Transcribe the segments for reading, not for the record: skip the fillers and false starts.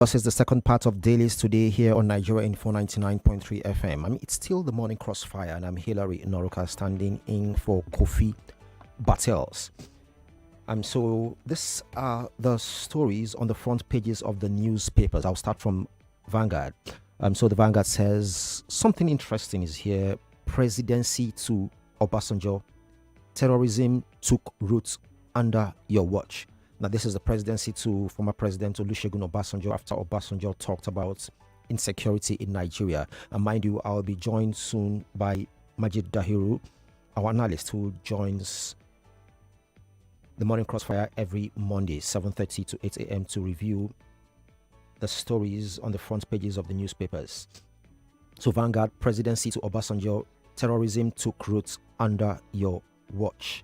This is the second part of Dailies today here on Nigeria Info 99.3 FM. It's still the morning crossfire, and I'm Hilary Noroka standing in for Kofi Battels. So this are the stories on the front pages of the newspapers. I'll start from Vanguard. So the Vanguard says something interesting is here. Presidency to Obasanjo. Terrorism took root under your watch. Now, this is the presidency to former President Olusegun Obasanjo after Obasanjo talked about insecurity in Nigeria. And mind you, I'll be joined soon by Majeed Dahiru, our analyst who joins the Morning Crossfire every Monday, 7:30 to 8 a.m. to review the stories on the front pages of the newspapers. So Vanguard, presidency to Obasanjo, terrorism took root under your watch.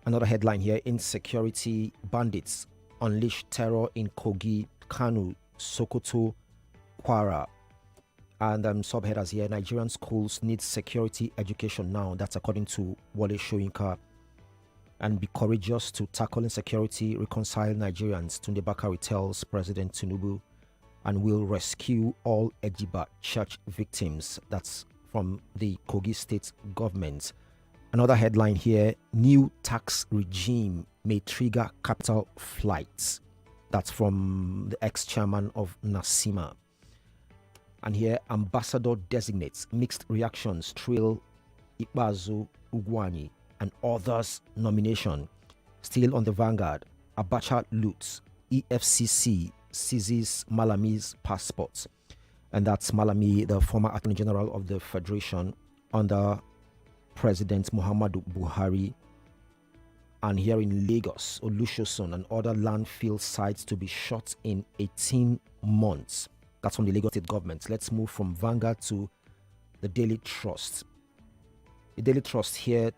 Another headline here, insecurity bandits unleash terror in Kogi, Kanu, Sokoto, Kwara. And subheaders here, Nigerian schools need security education now. That's according to Wale Soyinka. And be courageous to tackle insecurity, reconcile Nigerians, Tunde Bakari tells President Tinubu, and will rescue all Ejiba church victims. That's from the Kogi state government. Another headline here, new tax regime may trigger capital flights. That's from the ex-chairman of Nasima. And here, ambassador designates mixed reactions trail Ikpeazu Ugwuanyi and others nomination. Still on the Vanguard, Abacha loots, EFCC seizes Malami's passports. And that's Malami, the former Attorney General of the Federation under President Muhammadu Buhari. And here in Lagos, Olusosun and other landfill sites to be shut in 18 months. That's from the Lagos state government. Let's move from Vanguard to the Daily Trust. The Daily Trust here,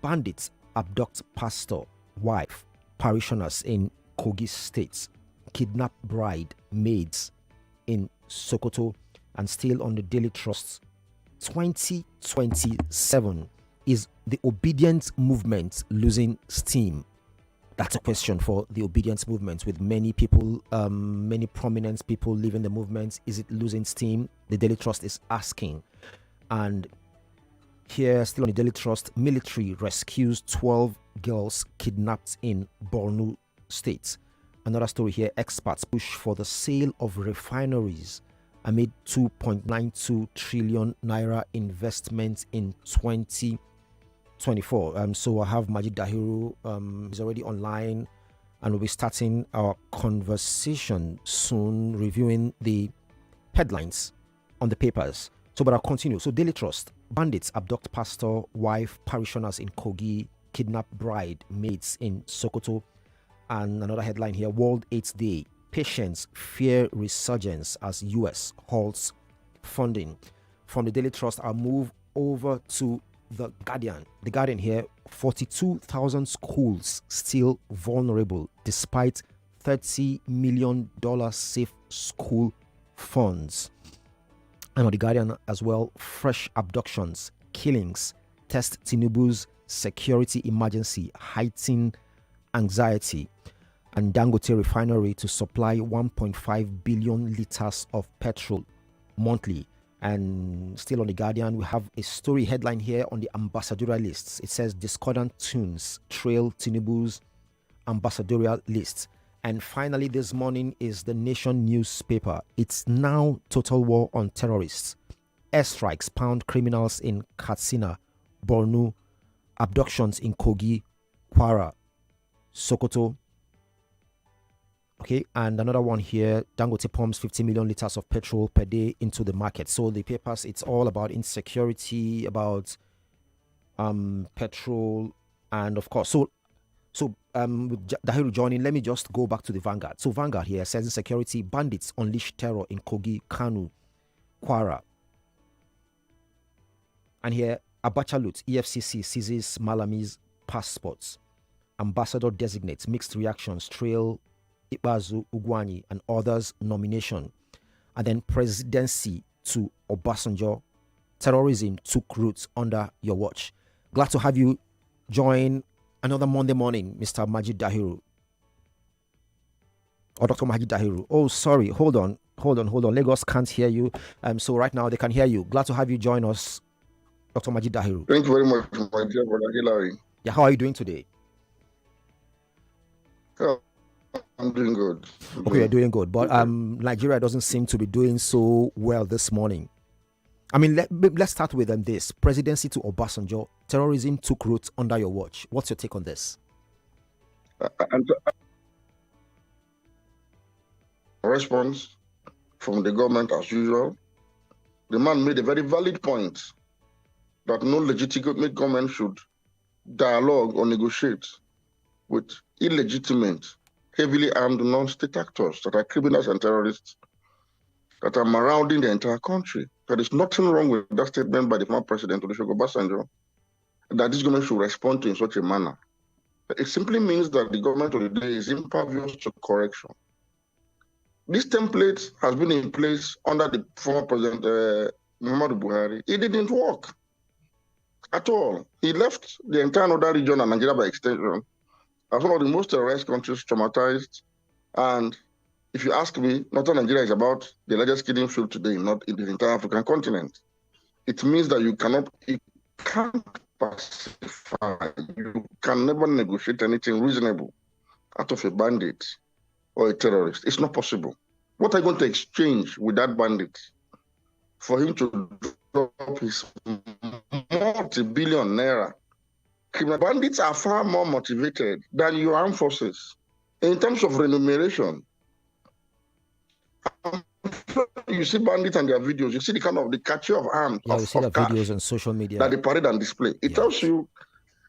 bandits abduct pastor, wife, parishioners in Kogi State, kidnap bride, maids in Sokoto. And still on the Daily Trust, 2027, is the obedience movement losing steam? That's a question for the obedience movement, with many people, many prominent people leaving the movement. Is it losing steam? The Daily Trust is asking. And here, still on the Daily Trust, military rescues 12 girls kidnapped in Borno State. Another story here, experts push for the sale of refineries amid 2.92 trillion naira investment in 2024. So I have Majeed Dahiru, he's already online, and we'll be starting our conversation soon, reviewing the headlines on the papers. So, but I'll continue. So, Daily Trust, bandits abduct pastor, wife, parishioners in Kogi, kidnap bride, maids in Sokoto. And another headline here, World AIDS Day, patients fear resurgence as US halts funding. From the Daily Trust, I'll move over to The Guardian. The Guardian here, 42,000 schools still vulnerable despite $30 million safe school funds. And on The Guardian as well, fresh abductions, killings, test Tinubu's security emergency, heighten anxiety. And Dangote refinery to supply 1.5 billion liters of petrol monthly. And still on The Guardian, we have a story headline here on the ambassadorial lists. It says discordant tunes trail Tinubu's ambassadorial list. And finally, this morning is the Nation newspaper. It's now total war on terrorists. Airstrikes pound criminals in Katsina, Borno, abductions in Kogi, Kwara, Sokoto. Okay, and another one here, Dangote pumps 50 million liters of petrol per day into the market. So the papers, it's all about insecurity, about petrol, and of course, with Dahiru joining, let me just go back to the Vanguard. So Vanguard here says insecurity, bandits unleash terror in Kogi, Kanu, Kwara. And here, Abacha loot, EFCC seizes Malami's passports. Ambassador designates mixed reactions trail Ikpeazu Ugwuanyi and others nomination. And then presidency to Obasanjo, terrorism took roots under your watch. Glad to have you join another Monday morning, Mr. Majeed Dahiru. Or Dr. Majeed Dahiru. Oh, sorry. Hold on. Lagos can't hear you. So right now they can hear you. Glad to have you join us, Dr. Majeed Dahiru. Thank you very much, my dear brother Hillary. Yeah, how are you doing today? Oh, I'm doing good. Okay, you're doing good. But Nigeria doesn't seem to be doing so well this morning. I mean, let's start with this. Presidency to Obasanjo. Terrorism took root under your watch. What's your take on this? And response from the government as usual. The man made a very valid point that no legitimate government should dialogue or negotiate with illegitimate, heavily armed non-state actors that are criminals and terrorists that are marauding the entire country. There is nothing wrong with that statement by the former president, Olusegun Obasanjo, that this government should respond to in such a manner. It simply means that the government of the day is impervious to correction. This template has been in place under the former president, Muhammadu Buhari. It didn't work at all. He left the entire northern region and Nigeria by extension as one of the most terrorized countries, traumatized. And if you ask me, northern Nigeria is about the largest killing field today, not in the entire African continent. It means that you can't pacify, you can never negotiate anything reasonable out of a bandit or a terrorist. It's not possible. What are you going to exchange with that bandit for him to drop his multi-billion naira? Criminal bandits are far more motivated than your armed forces in terms of remuneration. You see bandits and their videos, you see the kind of the catcher of arms you see the videos cash on social media that they parade and display. It tells you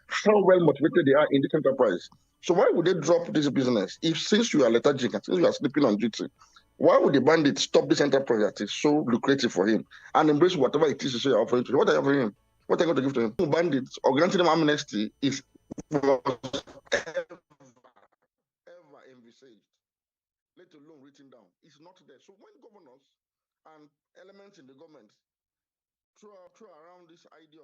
how well motivated they are in this enterprise. So why would they drop this business if, since you are lethargic and since you are sleeping on duty, why would the bandit stop this enterprise that is so lucrative for him and embrace whatever it is you say you're offering to him? What are you offering him? What are you going to give to him? Bandits or granting them amnesty is ever envisaged, let alone written down. It's not there. So when governors and elements in the government throw around this idea of